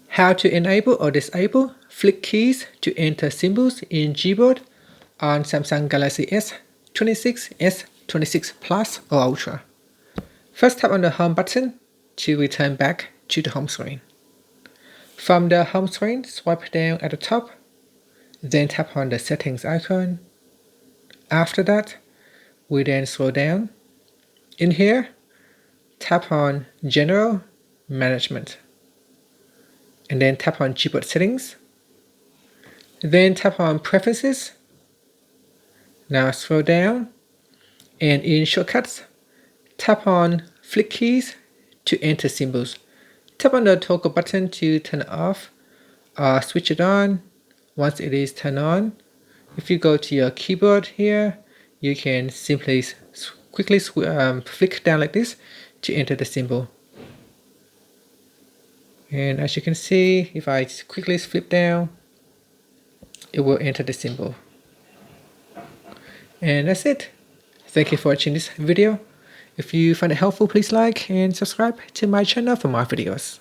How to enable or disable flick keys to enter symbols in Gboard on Samsung Galaxy S26, S26 Plus or Ultra. First, tap on the Home button to return back to the home screen. From the home screen, swipe down at the top, then tap on the Settings icon. After that, we then scroll down. In here, tap on General Management, and then tap on Gboard Settings. Then tap on Preferences. Now scroll down, and in Shortcuts, tap on Flick Keys to enter symbols. Tap on the toggle button to turn it off or switch it on once it is turned on. If you go to your keyboard here, you can simply quickly flick down like this to enter the symbol. And as you can see, if I quickly flip down, it will enter the symbol. And that's it. Thank you for watching this video. If you find it helpful, please like and subscribe to my channel for more videos.